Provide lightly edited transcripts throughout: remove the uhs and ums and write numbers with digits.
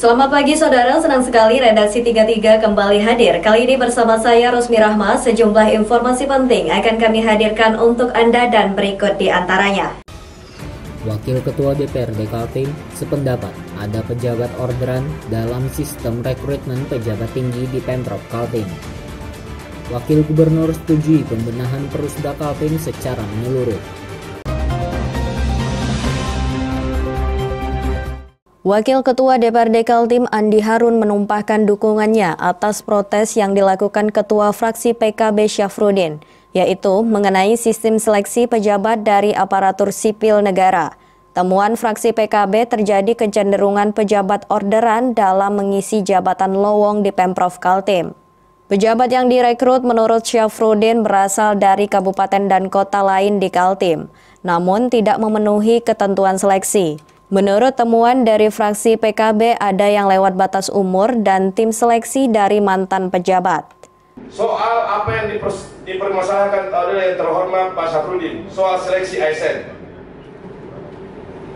Selamat pagi saudara, senang sekali Redaksi 33 kembali hadir. Kali ini bersama saya Rosmi Rahma, sejumlah informasi penting akan kami hadirkan untuk Anda dan berikut di antaranya. Wakil Ketua DPRD Kaltim sependapat ada pejabat orderan dalam sistem rekrutmen pejabat tinggi di Pemprov Kaltim. Wakil Gubernur setujui pembenahan Perusda Kaltim secara menyeluruh. Wakil Ketua DPRD Kaltim Andi Harun menumpahkan dukungannya atas protes yang dilakukan Ketua Fraksi PKB Syafruddin, yaitu mengenai sistem seleksi pejabat dari aparatur sipil negara. Temuan fraksi PKB terjadi kecenderungan pejabat orderan dalam mengisi jabatan lowong di Pemprov Kaltim. Pejabat yang direkrut menurut Syafruddin berasal dari kabupaten dan kota lain di Kaltim, namun tidak memenuhi ketentuan seleksi. Menurut temuan dari fraksi PKB, ada yang lewat batas umur dan tim seleksi dari mantan pejabat. Soal apa yang dipermasalahkan oleh yang terhormat Pak Syafruddin, soal seleksi ASN.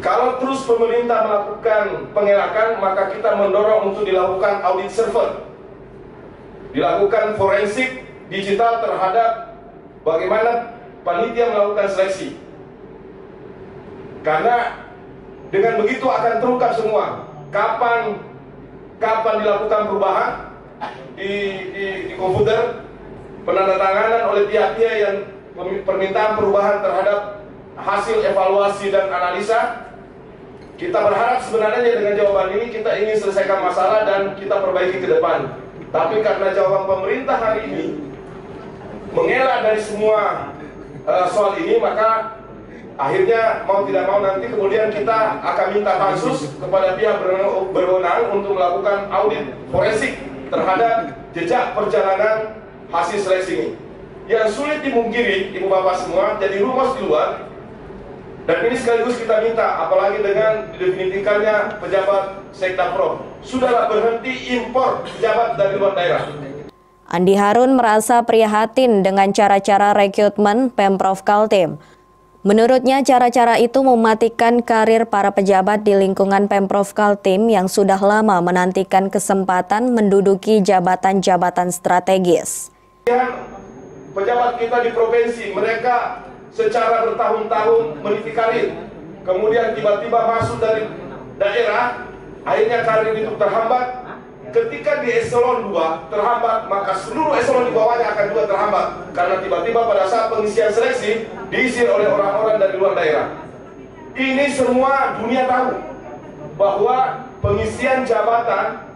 Kalau terus pemerintah melakukan pengelakan, maka kita mendorong untuk dilakukan audit server. Dilakukan forensik digital terhadap bagaimana panitia melakukan seleksi. Karena dengan begitu akan terungkap semua kapan dilakukan perubahan di komputer, penandatanganan oleh pihak-pihak yang permintaan perubahan terhadap hasil evaluasi dan analisa. Kita berharap sebenarnya dengan jawaban ini kita ingin selesaikan masalah dan kita perbaiki ke depan. Tapi karena jawaban pemerintah hari ini mengelak dari semua soal ini, maka akhirnya mau tidak mau nanti kemudian kita akan minta pansus kepada pihak berwenang untuk melakukan audit forensik terhadap jejak perjalanan hasil seleksi ini. Yang sulit dimungkiri, ibu bapak semua, jadi rumus di luar. Dan ini sekaligus kita minta, apalagi dengan didefinitikannya pejabat Sekdaprov, sudahlah berhenti impor pejabat dari luar daerah. Andi Harun merasa prihatin dengan cara-cara rekrutmen Pemprov Kaltim. Menurutnya, cara-cara itu mematikan karir para pejabat di lingkungan Pemprov Kaltim yang sudah lama menantikan kesempatan menduduki jabatan-jabatan strategis. Pejabat kita di provinsi, mereka secara bertahun-tahun meniti karir, kemudian tiba-tiba masuk dari daerah, akhirnya karir itu terhambat. Ketika di eselon 2 terhambat, maka seluruh eselon di bawahnya akan juga terhambat. Karena tiba-tiba pada saat pengisian seleksi diisi oleh orang-orang dari luar daerah. Ini semua dunia tahu bahwa pengisian jabatan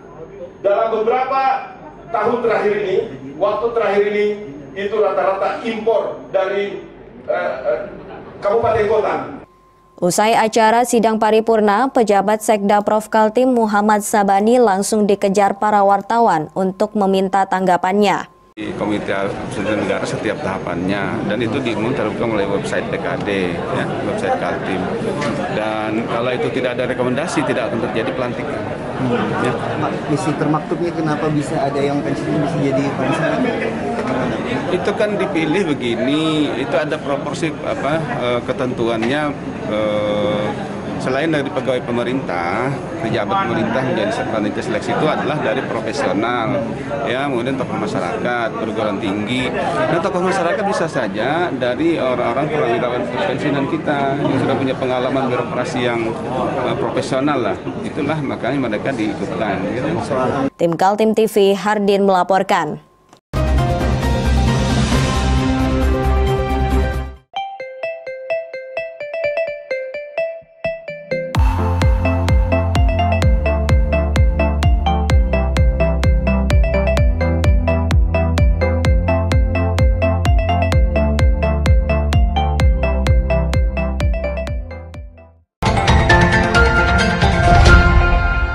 dalam beberapa tahun terakhir ini, waktu terakhir ini, itu rata-rata impor dari kabupaten kota. Usai acara sidang paripurna, pejabat Sekdaprov Kaltim Muhammad Sabani langsung dikejar para wartawan untuk meminta tanggapannya. Di Komite Aparatur Negara setiap tahapannya, dan itu diumumkan oleh website PKD, ya, website Kaltim. Dan kalau itu tidak ada rekomendasi, tidak akan terjadi pelantikan. Ya. Misi termaktubnya kenapa bisa ada yang pensiun bisa jadi komisaris? Itu kan dipilih begini, itu ada proporsi ketentuannya. Selain dari pegawai pemerintah, pejabat pemerintah menjadi panitia seleksi itu adalah dari profesional, ya, kemudian tokoh masyarakat, perguruan tinggi, dan tokoh masyarakat bisa saja dari orang-orang perwirawan pensiunan kita yang sudah punya pengalaman birokrasi yang profesional lah, itulah makanya mereka diikutkan. Gitu. Tim Kaltim TV Hardin melaporkan.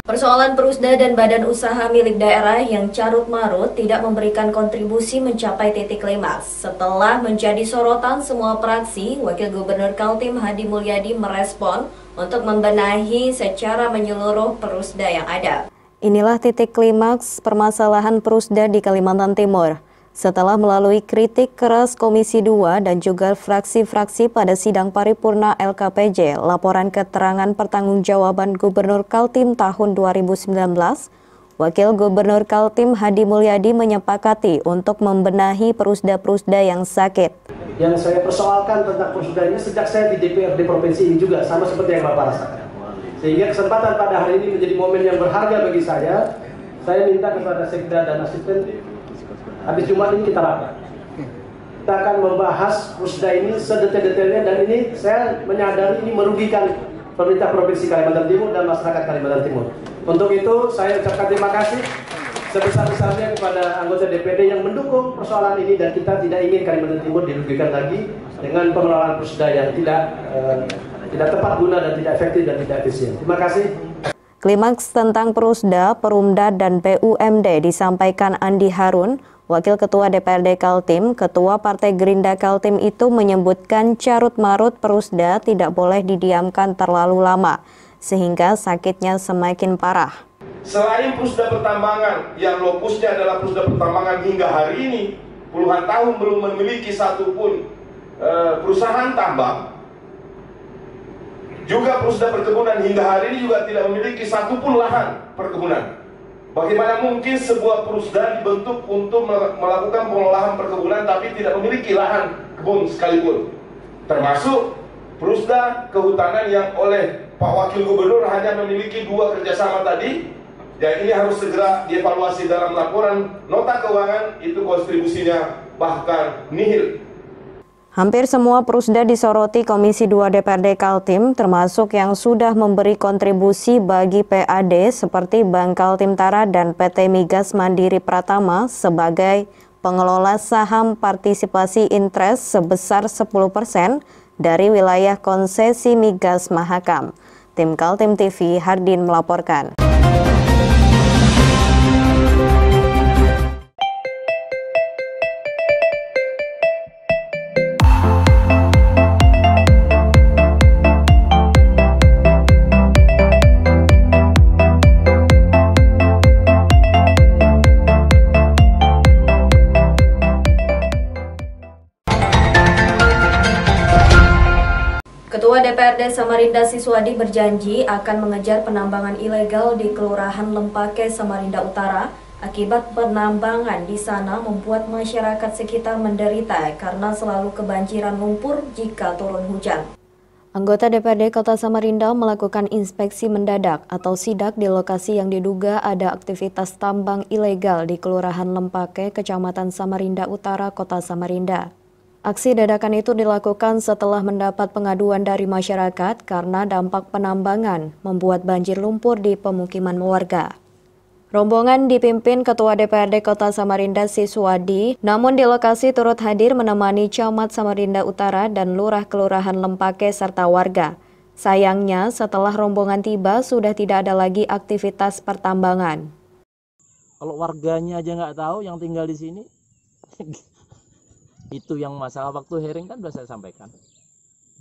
Persoalan Perusda dan badan usaha milik daerah yang carut-marut tidak memberikan kontribusi mencapai titik klimaks. Setelah menjadi sorotan semua praksi, Wakil Gubernur Kaltim Hadi Mulyadi merespon untuk membenahi secara menyeluruh Perusda yang ada. Inilah titik klimaks permasalahan Perusda di Kalimantan Timur. Setelah melalui kritik keras Komisi 2 dan juga fraksi-fraksi pada sidang paripurna LKPJ, laporan keterangan pertanggungjawaban Gubernur Kaltim tahun 2019, Wakil Gubernur Kaltim Hadi Mulyadi menyepakati untuk membenahi perusda-perusda yang sakit. Yang saya persoalkan tentang perusda ini sejak saya di DPRD Provinsi ini juga sama seperti yang Bapak rasakan. Sehingga kesempatan pada hari ini menjadi momen yang berharga bagi saya. Saya minta kepada Sekda dan Asisten, habis Jumat ini kita rapat. Kita akan membahas perusda ini sedetail-detailnya, dan ini saya menyadari ini merugikan pemerintah Provinsi Kalimantan Timur dan masyarakat Kalimantan Timur. Untuk itu saya ucapkan terima kasih sebesar-besarnya kepada anggota DPD yang mendukung persoalan ini, dan kita tidak ingin Kalimantan Timur dirugikan lagi dengan pengelolaan perusda yang tidak tepat guna dan tidak efektif dan tidak efisien. Terima kasih. Klimaks tentang Perusda, Perumda, dan BUMD disampaikan Andi Harun, Wakil Ketua DPRD Kaltim. Ketua Partai Gerindra Kaltim itu menyebutkan carut-marut Perusda tidak boleh didiamkan terlalu lama, sehingga sakitnya semakin parah. Selain Perusda Pertambangan yang lokusnya adalah Perusda Pertambangan hingga hari ini, puluhan tahun belum memiliki satupun perusahaan tambang, juga Perusda Perkebunan hingga hari ini juga tidak memiliki satupun lahan perkebunan. Bagaimana mungkin sebuah Perusda dibentuk untuk melakukan pengolahan perkebunan tapi tidak memiliki lahan kebun sekalipun? Termasuk Perusda Kehutanan yang oleh Pak Wakil Gubernur hanya memiliki 2 kerjasama tadi, dan ini harus segera dievaluasi dalam laporan nota keuangan, itu kontribusinya bahkan nihil. Hampir semua Perusda disoroti Komisi 2 DPRD Kaltim, termasuk yang sudah memberi kontribusi bagi PAD seperti Bank Kaltim Tara dan PT Migas Mandiri Pratama sebagai pengelola saham partisipasi interest sebesar 10% dari wilayah konsesi Migas Mahakam. Tim Kaltim TV, Hardin melaporkan. Ketua DPRD Samarinda Siswadi berjanji akan mengejar penambangan ilegal di Kelurahan Lempake, Samarinda Utara. Akibat penambangan di sana membuat masyarakat sekitar menderita karena selalu kebanjiran lumpur jika turun hujan. Anggota DPRD Kota Samarinda melakukan inspeksi mendadak atau sidak di lokasi yang diduga ada aktivitas tambang ilegal di Kelurahan Lempake, Kecamatan Samarinda Utara, Kota Samarinda. Aksi dadakan itu dilakukan setelah mendapat pengaduan dari masyarakat karena dampak penambangan membuat banjir lumpur di pemukiman warga. Rombongan dipimpin Ketua DPRD Kota Samarinda Siswadi, namun di lokasi turut hadir menemani Camat Samarinda Utara dan Lurah Kelurahan Lempake serta warga. Sayangnya setelah rombongan tiba sudah tidak ada lagi aktivitas pertambangan. Kalau warganya aja nggak tahu yang tinggal di sini, itu yang masalah waktu hearing kan sudah saya sampaikan.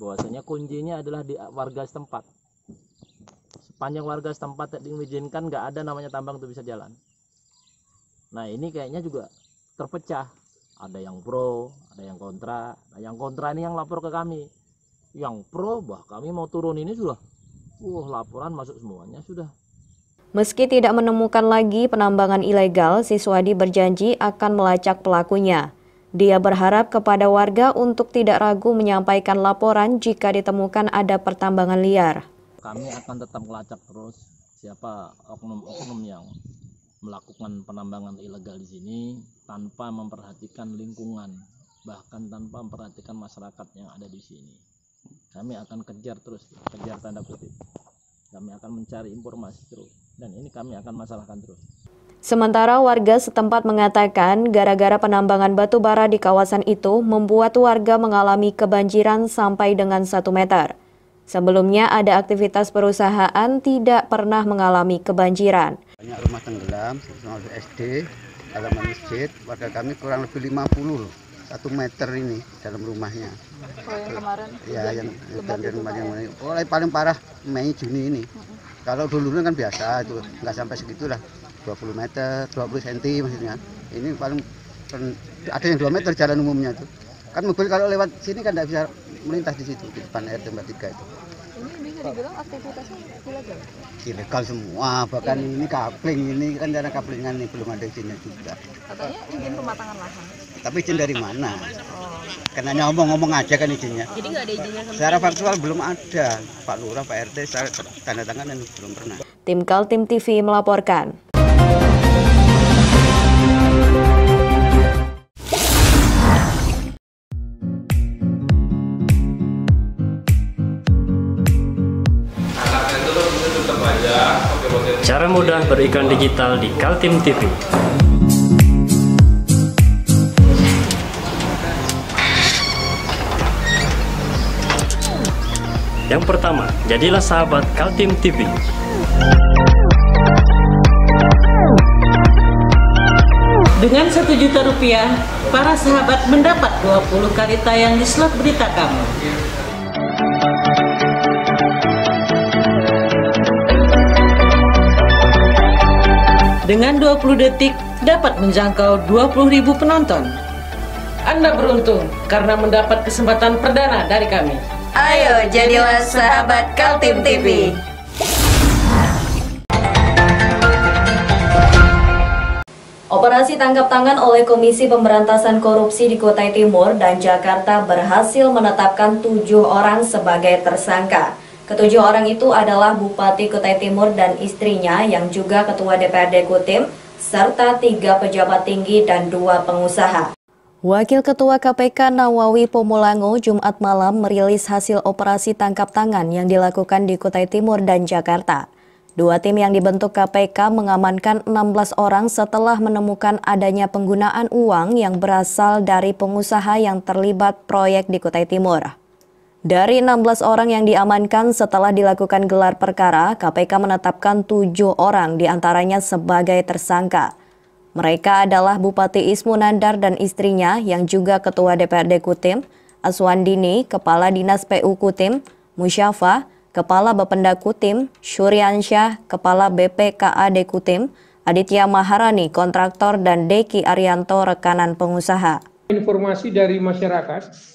Bahwasanya kuncinya adalah di warga setempat. Sepanjang warga setempat diizinkan, nggak ada namanya tambang itu bisa jalan. Nah ini kayaknya juga terpecah. Ada yang pro, ada yang kontra. Nah yang kontra ini yang lapor ke kami. Yang pro, bah kami mau turun ini sudah. Laporan masuk semuanya sudah. Meski tidak menemukan lagi penambangan ilegal, Siswadi berjanji akan melacak pelakunya. Dia berharap kepada warga untuk tidak ragu menyampaikan laporan jika ditemukan ada pertambangan liar. Kami akan tetap melacak terus siapa oknum-oknum yang melakukan penambangan ilegal di sini tanpa memperhatikan lingkungan, bahkan tanpa memperhatikan masyarakat yang ada di sini. Kami akan kejar terus, kejar tanda kutip. Kami akan mencari informasi terus, dan ini kami akan masalahkan terus. Sementara warga setempat mengatakan gara-gara penambangan batu bara di kawasan itu membuat warga mengalami kebanjiran sampai dengan 1 meter. Sebelumnya ada aktivitas perusahaan tidak pernah mengalami kebanjiran. Banyak rumah tenggelam, sama SD, halaman masjid, warga kami kurang lebih 50 loh, 1 meter ini dalam rumahnya. Oh yang kemarin? Ya yang kemarin. Paling parah Mei Juni ini. Kalau dulu kan biasa itu nggak sampai segitulah. 20 meter, 20 cm maksudnya. Ini paling ada yang 2 meter jalan umumnya tuh. Kan mobil kalau lewat sini kan tidak bisa melintas di situ di depan RT 43 itu. Ini bisa dibilang aktivitasnya ilegal? Ilegal semua, bahkan ini kapling, ini kan daerah kaplingan nih, belum ada izinnya juga. Katanya izin pematangan lahan. Tapi izin dari mana? Karena ngomong-ngomong aja kan izinnya. Jadi nggak ada izinnya sama secara faktual belum ada. Pak Lurah, Pak RT, saya tanda tangan dan belum pernah. Tim Kaltim TV melaporkan. Cara mudah beriklan digital di Kaltim TV. Yang pertama, jadilah sahabat Kaltim TV. Dengan Rp1.000.000, para sahabat mendapat 20 kali tayang di slot berita kamu. Dengan 20 detik dapat menjangkau 20.000 penonton. Anda beruntung karena mendapat kesempatan perdana dari kami. Ayo jadilah sahabat Kaltim TV. Operasi tangkap tangan oleh Komisi Pemberantasan Korupsi di Kutai Timur dan Jakarta berhasil menetapkan 7 orang sebagai tersangka. Ketujuh orang itu adalah Bupati Kutai Timur dan istrinya yang juga Ketua DPRD Kutim, serta 3 pejabat tinggi dan 2 pengusaha. Wakil Ketua KPK Nawawi Pomolango Jumat malam merilis hasil operasi tangkap tangan yang dilakukan di Kutai Timur dan Jakarta. 2 tim yang dibentuk KPK mengamankan 16 orang setelah menemukan adanya penggunaan uang yang berasal dari pengusaha yang terlibat proyek di Kutai Timur. Dari 16 orang yang diamankan setelah dilakukan gelar perkara, KPK menetapkan 7 orang diantaranya sebagai tersangka. Mereka adalah Bupati Ismu Nandar dan istrinya yang juga Ketua DPRD Kutim, Aswandini, Kepala Dinas PU Kutim, Musyafa, Kepala Bapenda Kutim, Syuryansyah, Kepala BPKAD Kutim, Aditya Maharani, kontraktor, dan Deki Arianto, rekanan pengusaha. Informasi dari masyarakat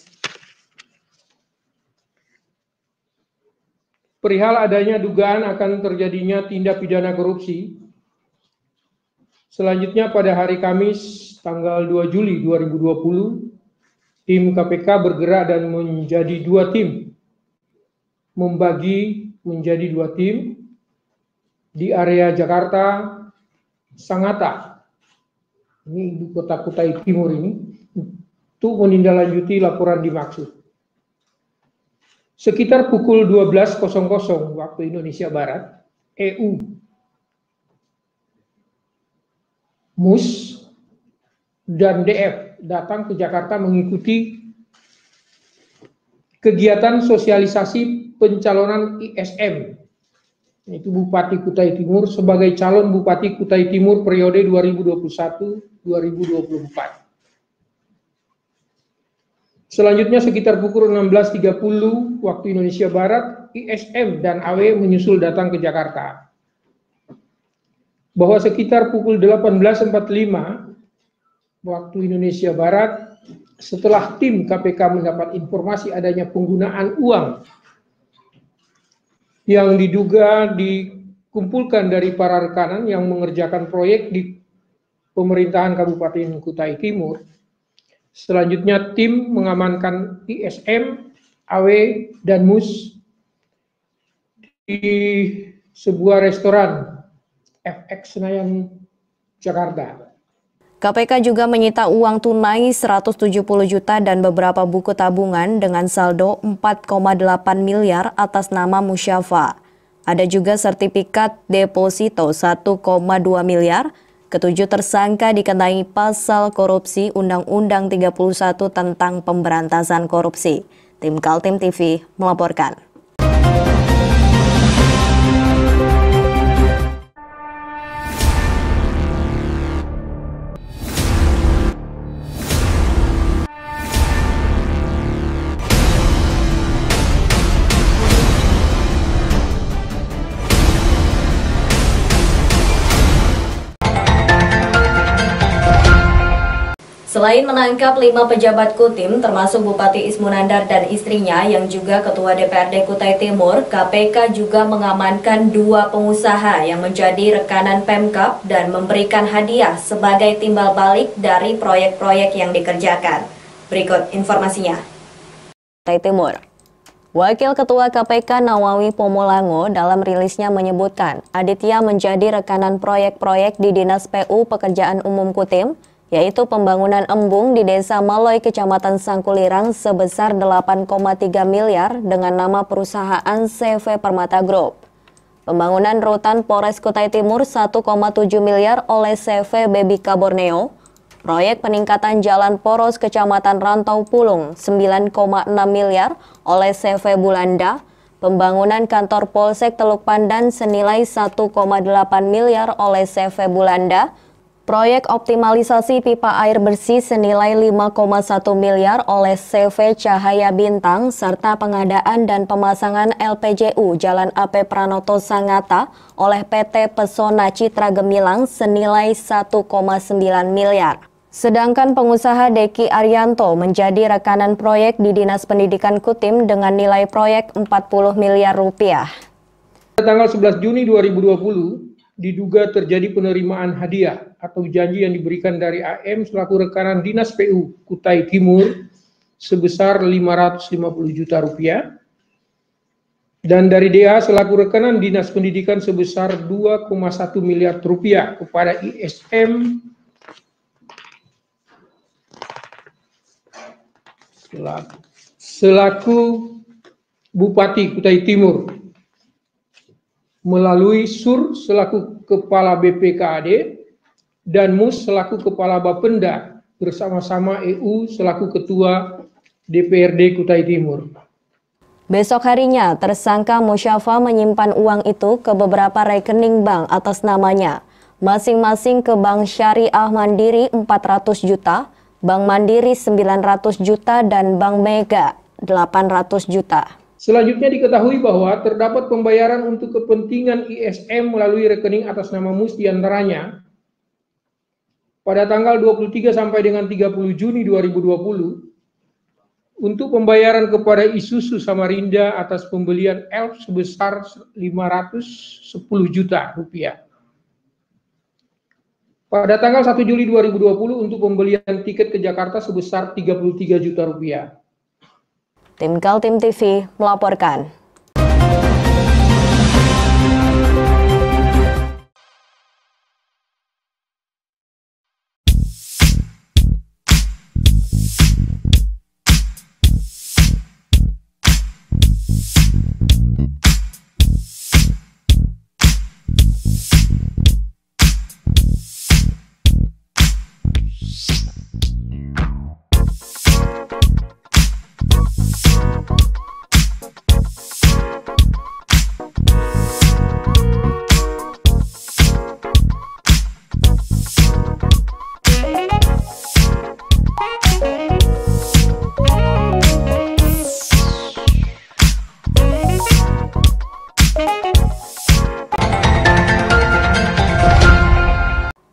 perihal adanya dugaan akan terjadinya tindak pidana korupsi. Selanjutnya pada hari Kamis tanggal 2 Juli 2020, tim KPK bergerak dan menjadi 2 tim. Membagi menjadi 2 tim di area Jakarta, Sangatta, ini ibu kota Kutai Timur ini, untuk menindaklanjuti laporan dimaksud. Sekitar pukul 12.00 waktu Indonesia Barat, EU, MUS, dan DF datang ke Jakarta mengikuti kegiatan sosialisasi pencalonan ISM, yaitu Bupati Kutai Timur sebagai calon Bupati Kutai Timur periode 2021-2024. Selanjutnya sekitar pukul 16.30 waktu Indonesia Barat, ISM dan AW menyusul datang ke Jakarta. Bahwa sekitar pukul 18.45 waktu Indonesia Barat, setelah tim KPK mendapat informasi adanya penggunaan uang yang diduga dikumpulkan dari para rekanan yang mengerjakan proyek di pemerintahan Kabupaten Kutai Timur, selanjutnya tim mengamankan ISM, AW, dan MUS di sebuah restoran FX Senayan, Jakarta. KPK juga menyita uang tunai 170 juta dan beberapa buku tabungan dengan saldo 4,8 miliar atas nama Musyafa. Ada juga sertifikat deposito 1,2 miliar. Ketujuh tersangka dikenai pasal korupsi Undang-Undang 31 tentang pemberantasan korupsi. Tim Kaltim TV melaporkan. Selain menangkap 5 pejabat Kutim, termasuk Bupati Ismunandar dan istrinya yang juga Ketua DPRD Kutai Timur, KPK juga mengamankan 2 pengusaha yang menjadi rekanan Pemkab dan memberikan hadiah sebagai timbal balik dari proyek-proyek yang dikerjakan. Berikut informasinya. Kutai Timur. Wakil Ketua KPK Nawawi Pomolango dalam rilisnya menyebutkan Aditya menjadi rekanan proyek-proyek di Dinas PU Pekerjaan Umum Kutim, yaitu pembangunan embung di Desa Maloy, Kecamatan Sangkulirang sebesar 8,3 miliar dengan nama perusahaan CV Permata Group. Pembangunan rutan Polres Kutai Timur 1,7 miliar oleh CV Bebika Borneo. Proyek peningkatan jalan poros Kecamatan Rantau Pulung 9,6 miliar oleh CV Bulanda. Pembangunan kantor Polsek Teluk Pandan senilai 1,8 miliar oleh CV Bulanda. Proyek optimalisasi pipa air bersih senilai 5,1 miliar oleh CV Cahaya Bintang, serta pengadaan dan pemasangan LPJU Jalan AP Pranoto Sangatta oleh PT Pesona Citra Gemilang senilai 1,9 miliar. Sedangkan pengusaha Deki Arianto menjadi rekanan proyek di Dinas Pendidikan Kutim dengan nilai proyek 40 miliar rupiah. Tanggal 11 Juni 2020, diduga terjadi penerimaan hadiah atau janji yang diberikan dari AM selaku rekanan Dinas PU Kutai Timur sebesar 550 juta rupiah dan dari DA selaku rekanan Dinas Pendidikan sebesar 2,1 miliar rupiah kepada ISM selaku Bupati Kutai Timur melalui Sur selaku Kepala BPKAD dan Mus selaku Kepala Bapenda bersama-sama EU selaku Ketua DPRD Kutai Timur. Besok harinya, tersangka Musyafa menyimpan uang itu ke beberapa rekening bank atas namanya, masing-masing ke Bank Syariah Mandiri 400 juta, Bank Mandiri 900 juta, dan Bank Mega 800 juta. Selanjutnya diketahui bahwa terdapat pembayaran untuk kepentingan ISM melalui rekening atas nama Mus diantaranya pada tanggal 23 sampai dengan 30 Juni 2020 untuk pembayaran kepada Isuzu Samarinda atas pembelian Elf sebesar 510 juta rupiah. Pada tanggal 1 Juli 2020 untuk pembelian tiket ke Jakarta sebesar 33 juta rupiah. Tim Kaltim TV melaporkan.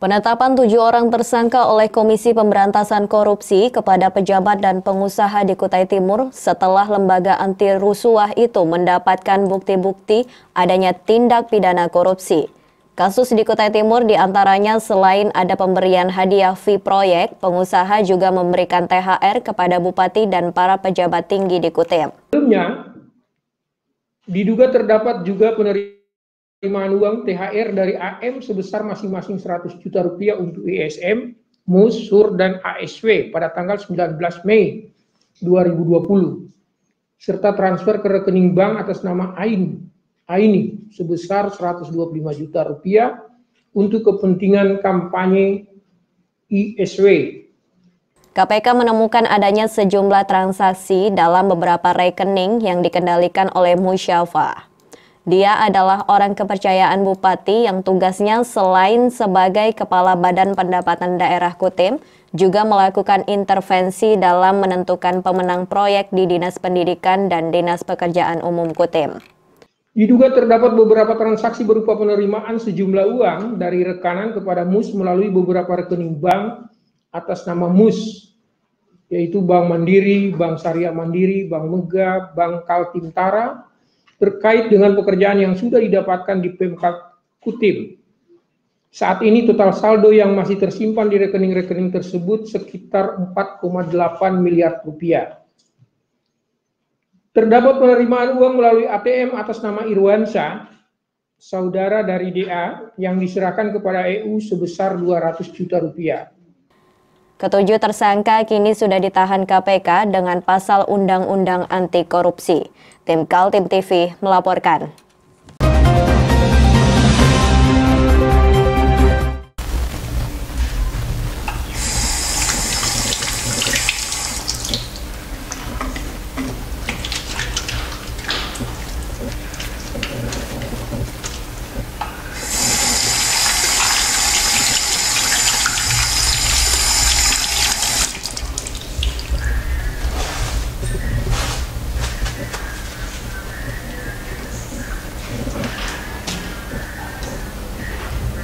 Penetapan 7 orang tersangka oleh Komisi Pemberantasan Korupsi kepada pejabat dan pengusaha di Kutai Timur setelah lembaga anti rusuah itu mendapatkan bukti-bukti adanya tindak pidana korupsi. Kasus di Kutai Timur diantaranya selain ada pemberian hadiah fee proyek, pengusaha juga memberikan THR kepada bupati dan para pejabat tinggi di Kutai. Sebelumnya, diduga terdapat juga penerimaan uang THR dari AM sebesar masing-masing 100 juta rupiah untuk ISM, MUS, SUR, dan ASW pada tanggal 19 Mei 2020, serta transfer ke rekening bank atas nama Aini sebesar 125 juta rupiah untuk kepentingan kampanye ISW. KPK menemukan adanya sejumlah transaksi dalam beberapa rekening yang dikendalikan oleh Musyafa. Dia adalah orang kepercayaan bupati yang tugasnya selain sebagai Kepala Badan Pendapatan Daerah Kutim, juga melakukan intervensi dalam menentukan pemenang proyek di Dinas Pendidikan dan Dinas Pekerjaan Umum Kutim. Diduga terdapat beberapa transaksi berupa penerimaan sejumlah uang dari rekanan kepada MUS melalui beberapa rekening bank atas nama MUS, yaitu Bank Mandiri, Bank Syariah Mandiri, Bank Mega, Bank Kaltim-Tara, terkait dengan pekerjaan yang sudah didapatkan di Pemkab Kutim. Saat ini total saldo yang masih tersimpan di rekening-rekening tersebut sekitar 4,8 miliar rupiah. Terdapat penerimaan uang melalui ATM atas nama Irwansyah, saudara dari DA, yang diserahkan kepada EU sebesar 200 juta rupiah. Ketujuh tersangka kini sudah ditahan KPK dengan pasal Undang-Undang Anti Korupsi. Tim Kaltim TV melaporkan.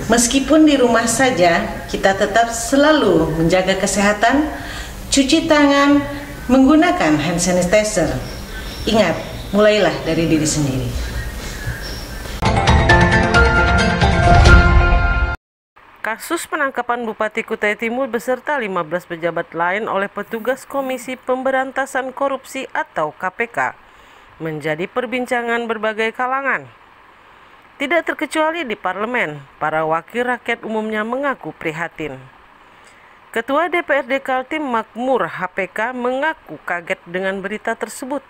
Meskipun di rumah saja, kita tetap selalu menjaga kesehatan, cuci tangan, menggunakan hand sanitizer. Ingat, mulailah dari diri sendiri. Kasus penangkapan Bupati Kutai Timur beserta 15 pejabat lain oleh petugas Komisi Pemberantasan Korupsi atau KPK menjadi perbincangan berbagai kalangan. Tidak terkecuali di parlemen, para wakil rakyat umumnya mengaku prihatin. Ketua DPRD Kaltim Makmur HPK mengaku kaget dengan berita tersebut.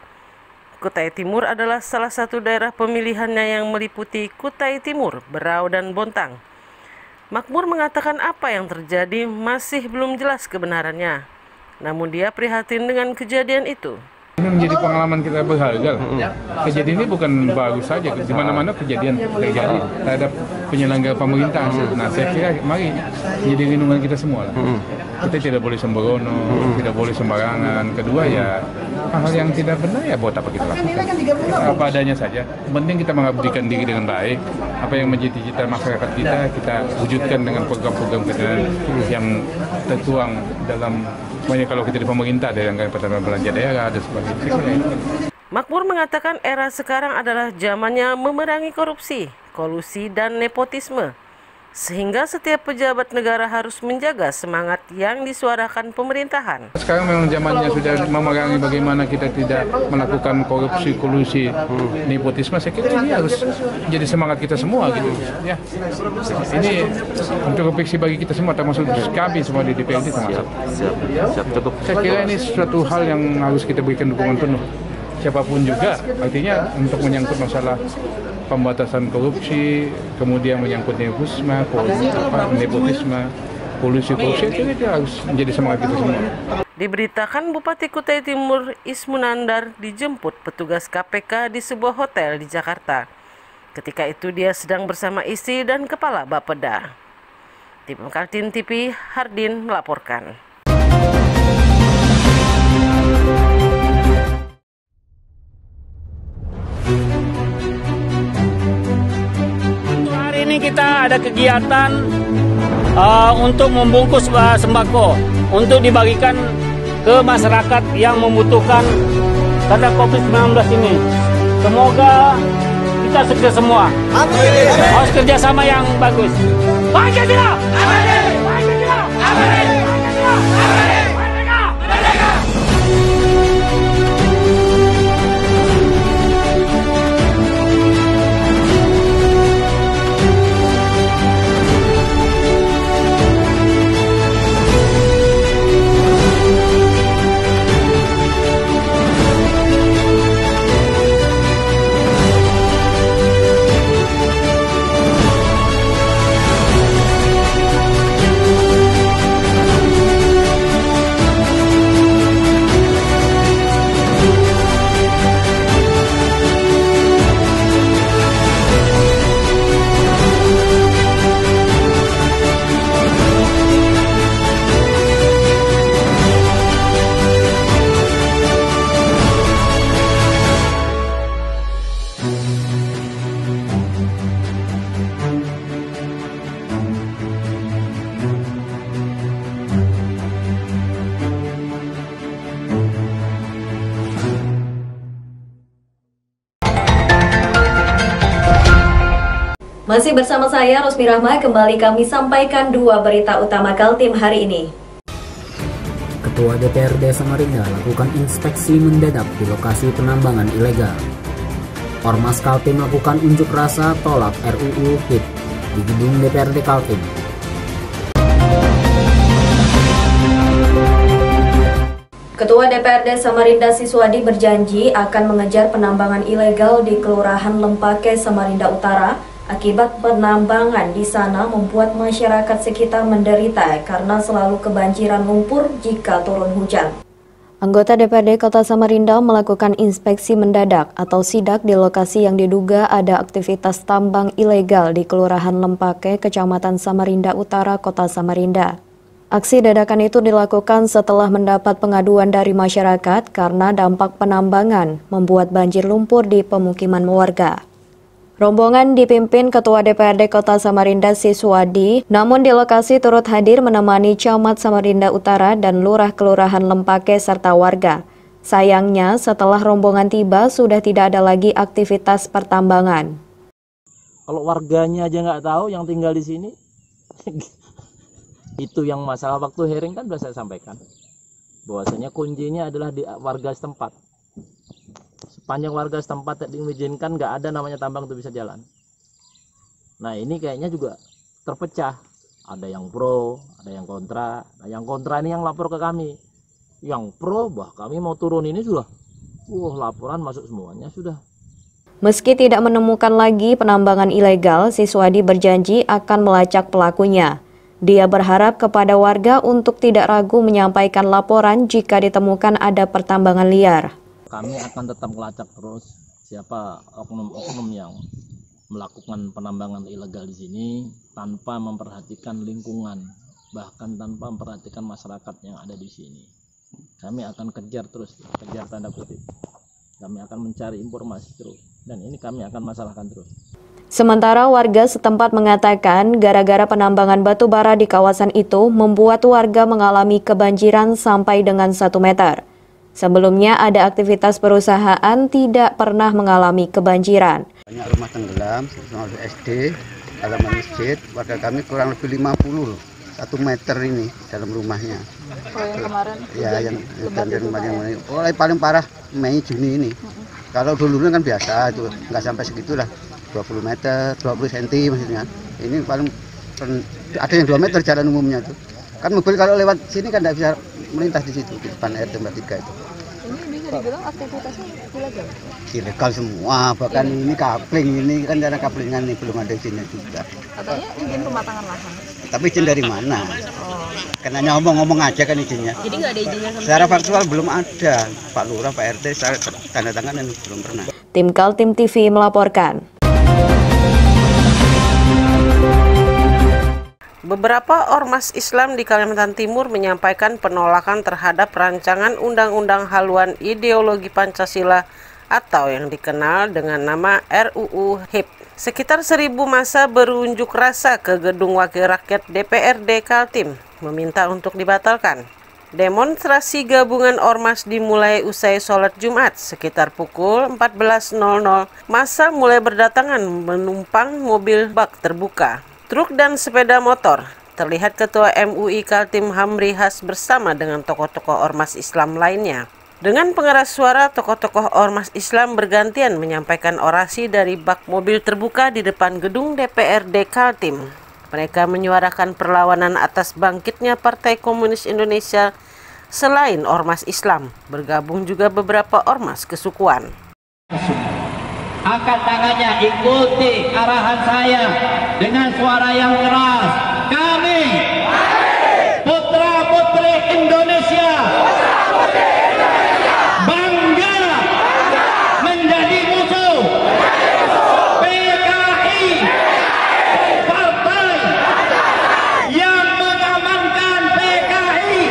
Kutai Timur adalah salah satu daerah pemilihannya yang meliputi Kutai Timur, Berau, dan Bontang. Makmur mengatakan apa yang terjadi masih belum jelas kebenarannya. Namun dia prihatin dengan kejadian itu. Ini menjadi pengalaman kita berharga. Kejadian ini bukan baru saja, di mana-mana kejadian terjadi terhadap penyelenggara pemerintah. Nah, saya kira mari jadi lindungan kita semua lah. Kita tidak boleh sembrono, tidak boleh sembarangan. Kedua ya hal yang tidak benar ya buat apa kita lakukan. Apa adanya saja. Penting kita mengabdikan diri dengan baik. Apa yang menjadi cita masyarakat kita wujudkan dengan program-program kita yang tertuang dalam. Banyak kalau kita di pemerintah ada yang pertama belanja daerah ada sebagainya. Makmur mengatakan era sekarang adalah zamannya memerangi korupsi, kolusi, dan nepotisme. Sehingga setiap pejabat negara harus menjaga semangat yang disuarakan pemerintahan. Sekarang memang zamannya sudah memerangi bagaimana kita tidak melakukan korupsi, kolusi, nepotisme. Saya kira ini harus jadi semangat kita semua gitu. Ya, ini untuk refleksi bagi kita semua, termasuk kami semua di DPRD termasuk. Saya kira ini suatu hal yang harus kita berikan dukungan penuh. Siapapun juga, artinya untuk menyangkut masalah pembatasan korupsi, kemudian menyangkut nepotisme, kolusi korupsi, itu harus menjadi semangat kita semua. Diberitakan Bupati Kutai Timur Ismunandar dijemput petugas KPK di sebuah hotel di Jakarta. Ketika itu dia sedang bersama istri dan kepala Bapeda. Tim Kaltim TV, Hardin melaporkan. Ini kita ada kegiatan untuk membungkus sembako untuk dibagikan ke masyarakat yang membutuhkan karena COVID-19 ini. Semoga kita sukses semua. Amin. Harus kerjasama yang bagus. Pancasila! Amin. Pancasila! Amin. Pancasila! Amin. Masih bersama saya, Rosmi Rahma, kembali kami sampaikan dua berita utama Kaltim hari ini. Ketua DPRD Samarinda lakukan inspeksi mendadak di lokasi penambangan ilegal. Ormas Kaltim melakukan unjuk rasa tolak RUU HIP di gedung DPRD Kaltim. Ketua DPRD Samarinda Siswadi berjanji akan mengejar penambangan ilegal di Kelurahan Lempake, Samarinda Utara. Akibat penambangan di sana membuat masyarakat sekitar menderita karena selalu kebanjiran lumpur jika turun hujan. Anggota DPRD Kota Samarinda melakukan inspeksi mendadak atau sidak di lokasi yang diduga ada aktivitas tambang ilegal di Kelurahan Lempake, Kecamatan Samarinda Utara, Kota Samarinda. Aksi dadakan itu dilakukan setelah mendapat pengaduan dari masyarakat karena dampak penambangan membuat banjir lumpur di pemukiman warga. Rombongan dipimpin Ketua DPRD Kota Samarinda Siswadi, namun di lokasi turut hadir menemani Camat Samarinda Utara dan Lurah Kelurahan Lempake serta warga. Sayangnya setelah rombongan tiba sudah tidak ada lagi aktivitas pertambangan. Kalau warganya aja nggak tahu yang tinggal di sini, itu yang masalah waktu hearing kan sudah saya sampaikan. Bahwasanya kuncinya adalah di warga setempat. Sepanjang warga setempat tidak diizinkan, nggak ada namanya tambang itu bisa jalan. Nah ini kayaknya juga terpecah. Ada yang pro, ada yang kontra. Nah yang kontra ini yang lapor ke kami. Yang pro, bah kami mau turun ini sudah. Laporan masuk semuanya sudah. Meski tidak menemukan lagi penambangan ilegal, Siswadi berjanji akan melacak pelakunya. Dia berharap kepada warga untuk tidak ragu menyampaikan laporan jika ditemukan ada pertambangan liar. Kami akan tetap melacak terus siapa oknum-oknum yang melakukan penambangan ilegal di sini tanpa memperhatikan lingkungan, bahkan tanpa memperhatikan masyarakat yang ada di sini. Kami akan kejar terus, kejar tanda kutip. Kami akan mencari informasi terus, dan ini kami akan masalahkan terus. Sementara warga setempat mengatakan gara-gara penambangan batu bara di kawasan itu membuat warga mengalami kebanjiran sampai dengan 1 meter. Sebelumnya ada aktivitas perusahaan tidak pernah mengalami kebanjiran. Banyak rumah tenggelam, sama SD, halaman masjid, warga kami kurang lebih 50 loh. 1 meter ini dalam rumahnya. Oh yang kemarin? Ya yang kemarin. Mulai paling parah Mei Juni ini. Kalau dulu kan biasa itu nggak sampai segitulah. 20 meter, 20 cm maksudnya. Ini paling ada yang 2 meter jalan umumnya tuh. Kan mobil kalau lewat sini kan tidak bisa melintas di situ, di depan RT 3 itu. Ini bisa dibilang aktivitasnya ilegal? Ilegal semua, bahkan ini kapling, ini kan cara kaplingan nih belum ada izinnya juga. Katanya izin pematangan lahan. Tapi izin dari mana? Oh. Karena ngomong-ngomong aja kan izinnya. Jadi nggak ada izinnya sama secara faktual belum ada. Pak Lurah, Pak RT, saya tanda tangan belum pernah. Tim Kaltim TV melaporkan. Beberapa ormas Islam di Kalimantan Timur menyampaikan penolakan terhadap rancangan undang-undang haluan ideologi Pancasila atau yang dikenal dengan nama RUU HIP. Sekitar 1.000 massa berunjuk rasa ke Gedung Wakil Rakyat DPRD Kaltim meminta untuk dibatalkan. Demonstrasi gabungan ormas dimulai usai sholat Jumat sekitar pukul 14.00. Massa mulai berdatangan menumpang mobil bak terbuka, truk dan sepeda motor. Terlihat Ketua MUI Kaltim Hamri Has bersama dengan tokoh-tokoh ormas Islam lainnya. Dengan pengeras suara, tokoh-tokoh ormas Islam bergantian menyampaikan orasi dari bak mobil terbuka di depan gedung DPRD Kaltim. Mereka menyuarakan perlawanan atas bangkitnya Partai Komunis Indonesia. Selain ormas Islam, bergabung juga beberapa ormas kesukuan. Angkat tangannya, ikuti arahan saya dengan suara yang keras. Kami putra-putri Indonesia bangga menjadi musuh PKI, partai yang mengamankan PKI.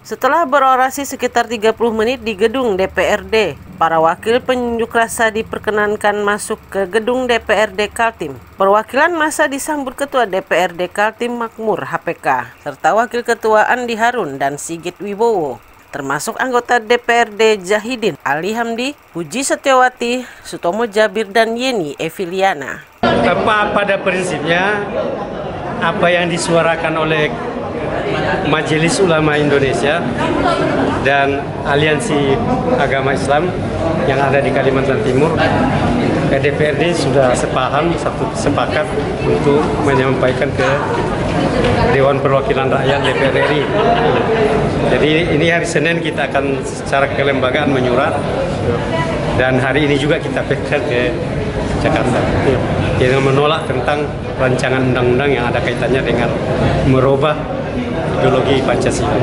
Setelah berorasi sekitar 30 menit di gedung DPRD, para wakil pengunjuk rasa diperkenankan masuk ke gedung DPRD Kaltim. Perwakilan massa disambut Ketua DPRD Kaltim Makmur HPK, serta Wakil Ketua Andi Harun dan Sigit Wibowo. termasuk anggota DPRD Zahidin Ali Hamdi, Puji Setiawati, Sutomo Jabir, dan Yeni Eviliana. Pada prinsipnya apa yang disuarakan oleh Majelis Ulama Indonesia dan Aliansi Agama Islam yang ada di Kalimantan Timur, DPRD sudah sepakat untuk menyampaikan ke Dewan Perwakilan Rakyat DPR RI. Jadi ini hari Senin kita akan secara kelembagaan menyurat, dan hari ini juga kita berikan ke Jakarta yang menolak tentang rancangan undang-undang yang ada kaitannya dengan merubah ideologi Pancasila.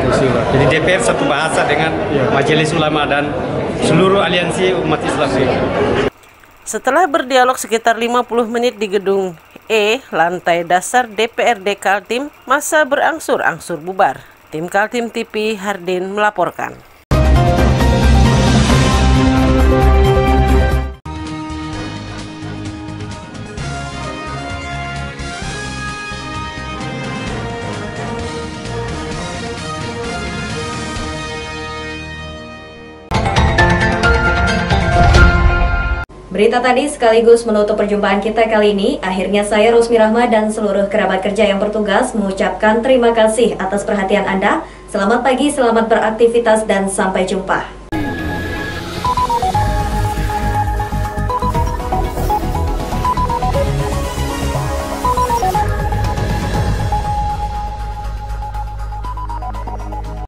Jadi DPR satu bahasa dengan Majelis Ulama dan seluruh aliansi umat Islam. Setelah berdialog sekitar 50 menit di gedung E, lantai dasar DPRD Kaltim, masa berangsur-angsur bubar. Tim Kaltim TV Hardin melaporkan. Berita tadi sekaligus menutup perjumpaan kita kali ini. Akhirnya saya Rosmi Rahma dan seluruh kerabat kerja yang bertugas mengucapkan terima kasih atas perhatian Anda. Selamat pagi, selamat beraktivitas, dan sampai jumpa.